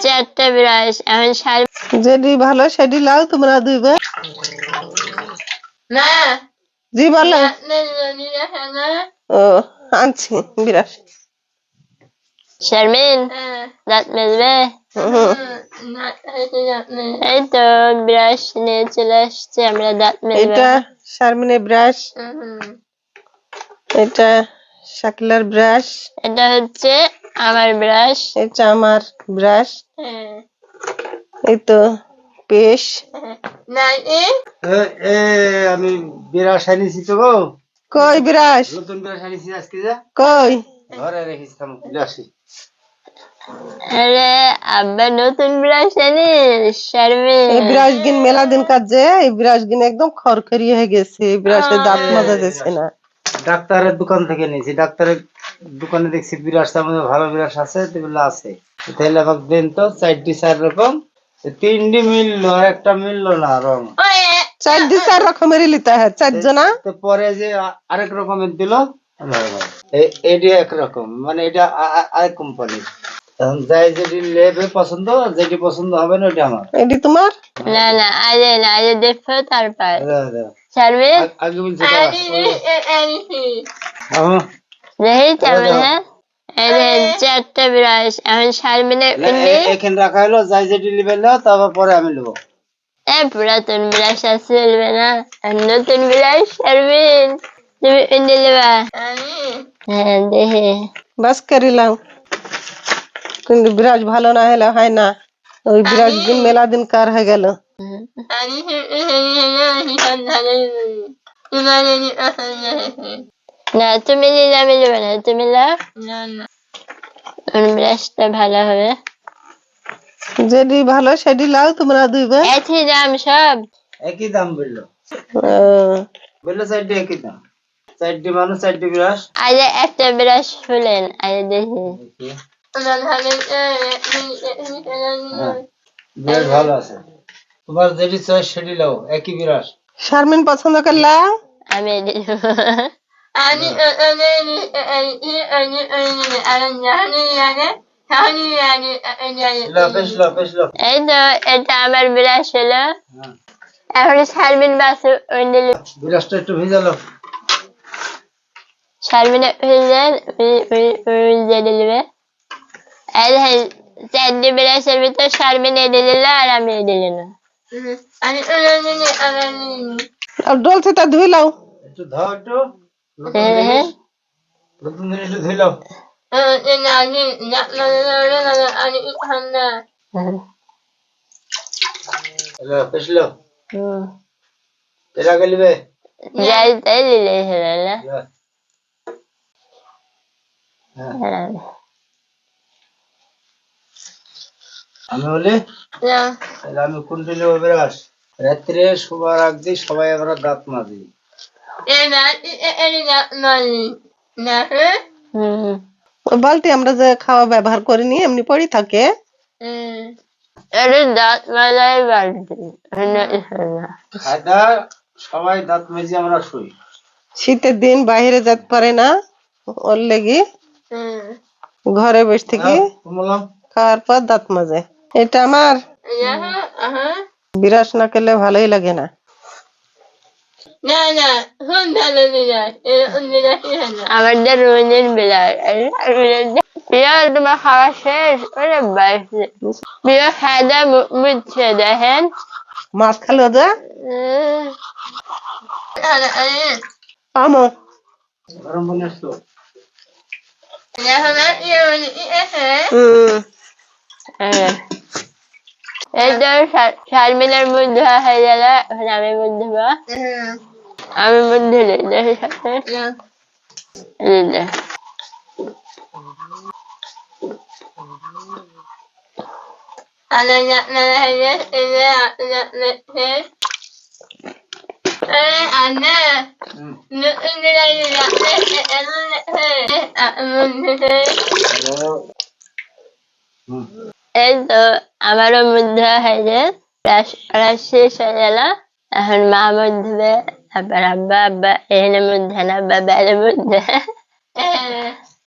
চারটা ব্রাশ এখন যেটি ভালো সেটি লাও তোমরা দুইবার। না জি বলো। ও আনছি বিরাস। শারমিন দাঁত মাজবে? এই তো ব্রাশ নিয়ে চলে আসছে, আমরা দাঁত মাজবো। এটা শারমিনের ব্রাশ, এটা শাকিলার ব্রাশ, এটা হচ্ছে আমার ব্রাশ, এটা আমার ব্রাশ। এই তো পেশ। আমি বিরাস আনিছি তো গো। কই ব্রাশ? নতুন বিরাস আনিছি আজকে যা। কই? ঘরে রেখেছিলাম আসি। আরে আব্বা নতুন ব্রাশ আনিস? শারমিন এই ব্রাশ গিন মেলা দিন কাজে, এই ব্রাশ গিন একদম খরখরি হয়ে গেছে, এই ব্রাশে দাঁত মাজা যাচ্ছে না। ডাক্তারের দোকান থেকে নিয়েছি, ডাক্তারের দোকানে দেখছি বিরাস তার মধ্যে ভালো বিরাস আছে, এগুলো আছে। তাহলে আমাকে দেন তো, 4 রকম, 3টি মিললো আর একটা মিললো না রং। 4 রকমেরই লিতে হয়, 4 জনা। পরে যে আরেক রকমের দিল, এটি একরকম, মানে এটা আরেক কোম্পানির। যাই যেটি লেবে পছন্দ, যেটি পছন্দ হবে না ওইটা আমার। এটি তোমার? না না আরে দেখো তারপর শারমিন আগে বলছি চারটা ব্রাশ এখন শারমিনের এখানে রাখা হলো, যাই যেটি লিবে নাও, তারপর পরে আমি নেবো। পুরাতন ব্রাশ আর চলবে না, নতুন ব্রাশ। শারমিন তুমি এনে নেবা? হ্যাঁ দেখে বাস করিলাম, কিন্তু ব্রাশ ভালো না হলে হয় না। ওই ব্রাশ দিন মেলা দিন কার হয়ে গেল। না তুমি নিলে আমি নেবো না, তুমি লাও। ব্রাশটা ভালো হবে। যেটি ভালো সেটি লাও তোমরা দুইবার। একই দাম সব? একই দাম বললো, বললো 4টি একই দাম। 4টি মানুষ 4টি ব্রাশ। আরে একটা ব্রাশ খুলেন, আরে দেখি। ব্রাশ ভালো আছে, তোমার যেটি চয়েস সেটি লাও, একই ব্রাশ। শারমিন পছন্দ করলা? আমি এই তো এটা আমার ব্রাশ হলো, এখন শারমিন বাসু ব্রাশটা একটু ভিজালো। শারমিনে ভিজে দিলবে। এই 4টি ব্রাশের ভিতর শারমিন এনে দিল আর আমি এনে দিলাম। আর ডলছে তা ধুই লাও। একটু ধোও, একটু নতুন জিনিস একটু ধুই লাও। পেছলো এর আগে লিবে যাই তাই লিলে হলো না। আমি বলি তাহলে আমি কোনটি নেবো ব্রাশ? রাত্রে শোবার আগে সবাই আমরা দাঁত মাজি। ওই বালতি আমরা যে খাওয়া ব্যবহার করিনি এমনি পড়ি থাকে। দাঁত মাজাই বালতি সবাই দাঁত মেজে আমরা শুই। শীতের দিন বাইরে যেতে পারে না, ওর লেগে ঘরে বসে থেকে খাওয়ার পর দাঁত মাজে। এটা আমার বিরাস না করলে ভালোই লাগে না। আমার রোজের বিলাস বিয়ার তোমার খাওয়া শেষ। ওরে বাইরে বিয়া খাওয়া মুচ্ছে দেখেন মাছ খালো যা আমো গরম পানি আসলো। এই তো শারমিনের মুখ ধোয়া হয়ে গেল, এখন আমি মুখ ধোবো। আমি মুখ ধুলি দেখি সাথে এই তো আমারও মুখ ধোয়া হয়ে যায়, শেষ হয়ে গেল। এখন মা মুখ ধুবে, তারপর আব্বা এখানে মুখ ধে না, আব্বা বাইরে মুখ ধে।